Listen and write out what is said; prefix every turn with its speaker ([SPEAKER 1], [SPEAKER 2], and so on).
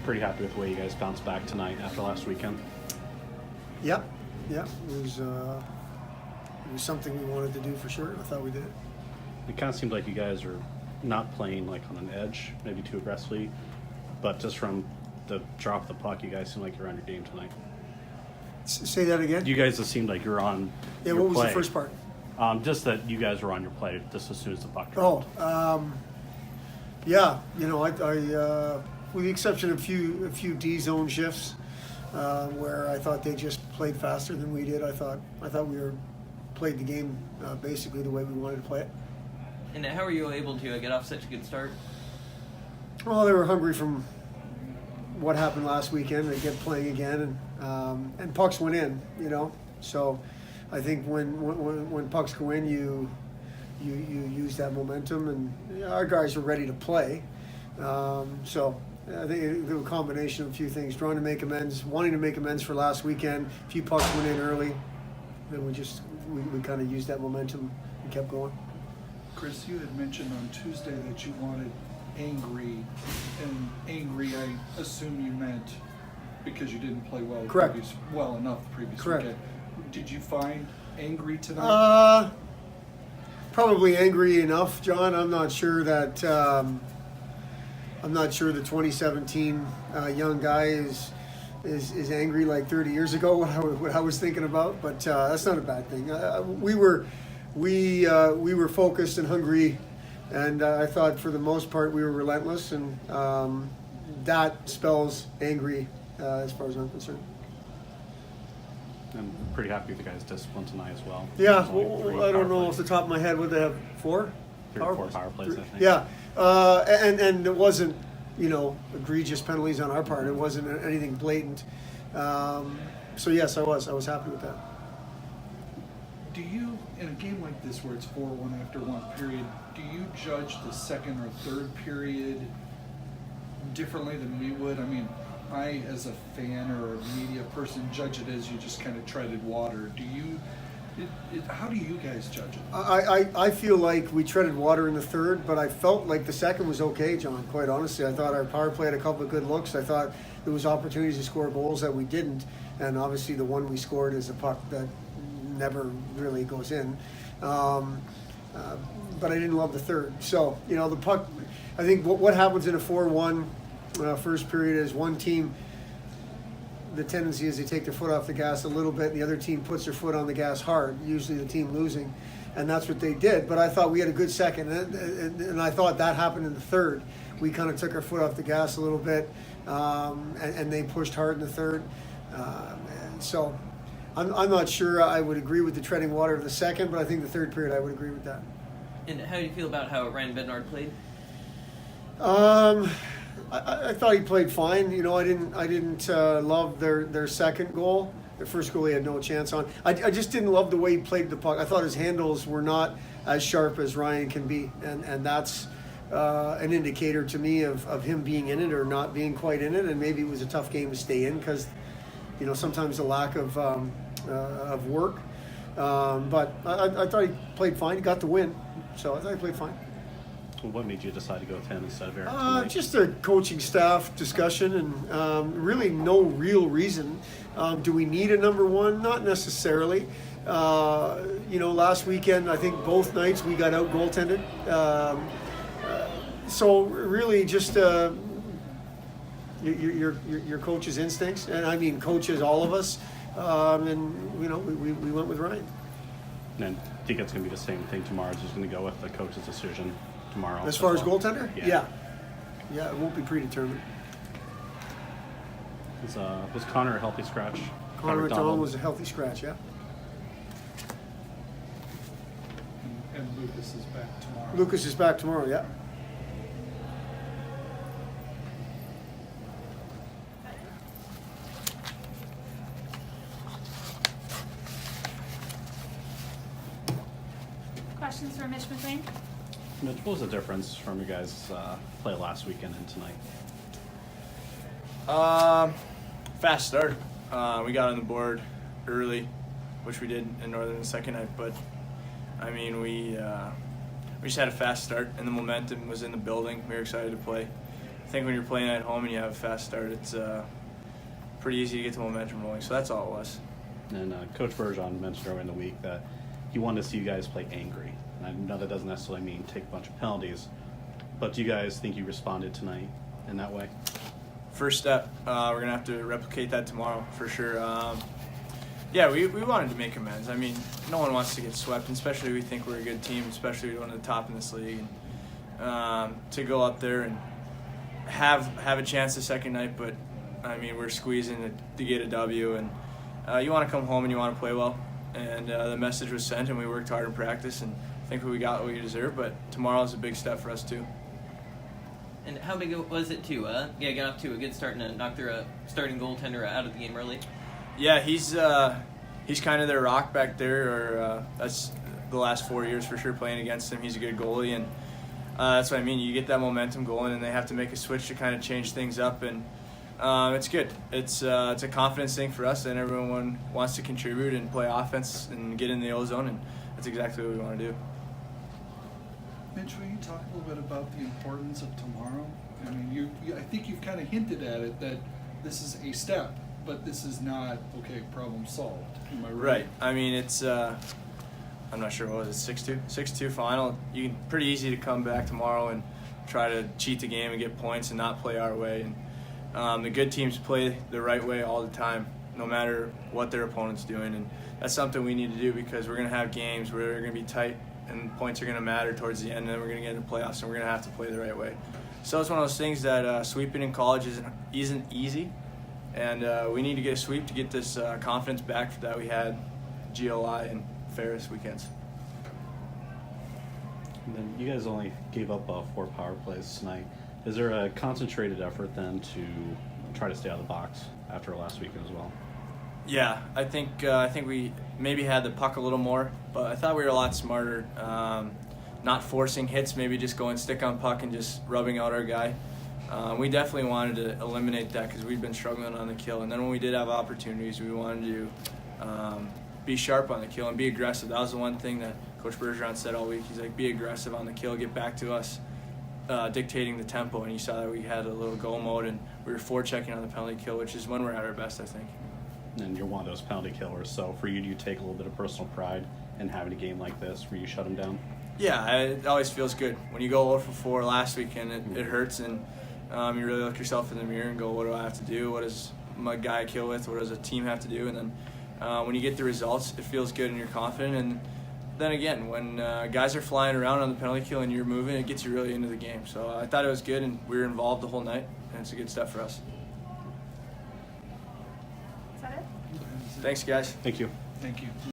[SPEAKER 1] pretty happy with the way you guys bounced back tonight after last weekend.
[SPEAKER 2] Yeah. It was something we wanted to do for sure. I thought we did it.
[SPEAKER 1] It kind of seemed like you guys are not playing like on an edge, maybe too aggressively, but just from the drop of the puck, you guys seem like you're on your game tonight.
[SPEAKER 2] Say that again?
[SPEAKER 1] You guys just seemed like you're on
[SPEAKER 2] Yeah,
[SPEAKER 1] your
[SPEAKER 2] what was
[SPEAKER 1] play.
[SPEAKER 2] the first part?
[SPEAKER 1] Just that you guys were on your play just as soon as the puck dropped.
[SPEAKER 2] Yeah, I with the exception of a few D zone shifts, where I thought they just played faster than we did. I thought we played the game basically the way we wanted to play it.
[SPEAKER 3] And how were you able to get off such a good start?
[SPEAKER 2] Well, they were hungry from what happened last weekend. They get playing again, and pucks went in. So I think when pucks go in, you use that momentum, and our guys were ready to play. So I think it was a combination of a few things: wanting to make amends for last weekend. A few pucks went in early, and we kind of used that momentum and kept going.
[SPEAKER 4] Chris, you had mentioned on Tuesday that you wanted angry, and angry I assume you meant because you didn't play well
[SPEAKER 2] Correct.
[SPEAKER 4] well enough the previous
[SPEAKER 2] Correct.
[SPEAKER 4] weekend. Did you find angry tonight?
[SPEAKER 2] Probably angry enough, John. I'm not sure that the 2017 young guy is angry like 30 years ago. What I was thinking about, but that's not a bad thing. We were focused and hungry, and I thought for the most part we were relentless, and that spells angry as far as I'm concerned.
[SPEAKER 1] I'm pretty happy with the guys' discipline tonight as well.
[SPEAKER 2] Yeah,
[SPEAKER 1] There's only 3
[SPEAKER 2] I don't
[SPEAKER 1] power
[SPEAKER 2] know
[SPEAKER 1] plays.
[SPEAKER 2] off the top of my head. Would they have 4?
[SPEAKER 1] 3 or 4 power plays, I think.
[SPEAKER 2] Yeah, and it wasn't, egregious penalties on our part. It wasn't anything blatant. So yes, I was happy with that.
[SPEAKER 4] Do you, in a game like this where it's 4-1 after one period, do you judge the second or third period differently than we would? I mean, I, as a fan or a media person, judge it as you just kind of treaded water. Do you? How do you guys judge it?
[SPEAKER 2] I feel like we treaded water in the third, but I felt like the second was okay, John, quite honestly. I thought our power play had a couple of good looks. I thought there was opportunities to score goals that we didn't, and obviously the one we scored is a puck that never really goes in. But I didn't love the third. So, the puck, I think what happens in a 4-1 first period is one team, the tendency is they take their foot off the gas a little bit, and the other team puts their foot on the gas hard, usually the team losing, and that's what they did. But I thought we had a good second, and I thought that happened in the third. We kind of took our foot off the gas a little bit, and they pushed hard in the third. And so I'm not sure I would agree with the treading water of the second, but I think the third period I would agree with that.
[SPEAKER 3] And how do you feel about how Ryan Bednard played?
[SPEAKER 2] I thought he played fine. I didn't love their second goal. Their first goal he had no chance on. I just didn't love the way he played the puck. I thought his handles were not as sharp as Ryan can be, and that's an indicator to me of him being in it or not being quite in it. And maybe it was a tough game to stay in because sometimes the lack of work. But I thought he played fine. He got the win, so I thought he played fine.
[SPEAKER 1] Well, what made you decide to go with him instead of Aaron tonight?
[SPEAKER 2] Just a coaching staff discussion, and really no real reason. Do we need a number one? Not necessarily. Last weekend, I think both nights we got out goaltended. So really just your coach's instincts, and I mean coaches, all of us, and we went with Ryan.
[SPEAKER 1] And I think it's going to be the same thing tomorrow. Just going to go with the coach's decision tomorrow.
[SPEAKER 2] As far as goaltender?
[SPEAKER 1] Yeah.
[SPEAKER 2] Yeah, it won't be predetermined.
[SPEAKER 1] Was Connor a healthy scratch?
[SPEAKER 2] Connor McDonald was a healthy scratch, yeah.
[SPEAKER 4] And Lucas is back tomorrow.
[SPEAKER 2] Lucas is back tomorrow, yeah.
[SPEAKER 5] Questions for Mitch McLain?
[SPEAKER 1] Mitch, what was the difference from your guys' play last weekend and tonight?
[SPEAKER 6] Fast start. We got on the board early, which we did in Northern the second night. But I mean, we just had a fast start, and the momentum was in the building. We were excited to play. I think when you're playing at home and you have a fast start, it's pretty easy to get the momentum rolling. So that's all it was.
[SPEAKER 1] And Coach Bergeron mentioned earlier in the week that he wanted to see you guys play angry. And I know that doesn't necessarily mean take a bunch of penalties, but do you guys think you responded tonight in that way?
[SPEAKER 6] First step, we're going to have to replicate that tomorrow for sure. Yeah, we wanted to make amends. I mean, no one wants to get swept, especially we think we're a good team, especially one of the top in this league. And, to go up there and have a chance the second night, but I mean, we're squeezing to get a W, and you want to come home and you want to play well. And the message was sent, and we worked hard in practice, and I think we got what we deserve. But tomorrow is a big step for us too.
[SPEAKER 3] And how big was it to get off to a good start and knock their starting goaltender out of the game early?
[SPEAKER 6] Yeah, he's kind of their rock back there, or that's the last 4 years for sure playing against him. He's a good goalie, and that's what I mean. You get that momentum going, and they have to make a switch to kind of change things up, and it's good. It's a confidence thing for us, and everyone wants to contribute and play offense and get in the ozone, and that's exactly what we want to do.
[SPEAKER 4] Mitch, will you talk a little bit about the importance of tomorrow? I mean, I think you've kind of hinted at it, that this is a step, but this is not, okay, problem solved. Am I right?
[SPEAKER 6] Right. I mean, it's, I'm not sure, what was it, 6-2? 6-2 final. Pretty easy to come back tomorrow and try to cheat the game and get points and not play our way. And the good teams play the right way all the time, no matter what their opponent's doing. And that's something we need to do, because we're going to have games where they're going to be tight and points are going to matter towards the end, and then we're going to get into playoffs, and we're going to have to play the right way. So it's one of those things that sweeping in college isn't easy, and we need to get a sweep to get this confidence back that we had GLI and Ferris weekends.
[SPEAKER 1] And then you guys only gave up 4 power plays tonight. Is there a concentrated effort then to try to stay out of the box after last weekend as well?
[SPEAKER 6] Yeah, I think we maybe had the puck a little more, but I thought we were a lot smarter. Not forcing hits, maybe just going stick on puck and just rubbing out our guy. We definitely wanted to eliminate that, because we'd been struggling on the kill. And then when we did have opportunities, we wanted to be sharp on the kill and be aggressive. That was the one thing that Coach Bergeron said all week. He's like, be aggressive on the kill, get back to us, dictating the tempo. And you saw that we had a little go mode, and we were forechecking on the penalty kill, which is when we're at our best, I think.
[SPEAKER 1] And you're one of those penalty killers, so for you, do you take a little bit of personal pride in having a game like this where you shut them down?
[SPEAKER 6] Yeah, it always feels good. When you go 0 for 4 last weekend, it hurts, and you really look yourself in the mirror and go, what do I have to do? What does my guy kill with? What does a team have to do? And then when you get the results, it feels good and you're confident. And then again, when guys are flying around on the penalty kill and you're moving, it gets you really into the game. So I thought it was good, and we were involved the whole night, and it's a good step for us.
[SPEAKER 5] Is that it?
[SPEAKER 6] Thanks, guys.
[SPEAKER 1] Thank you.
[SPEAKER 4] Thank you.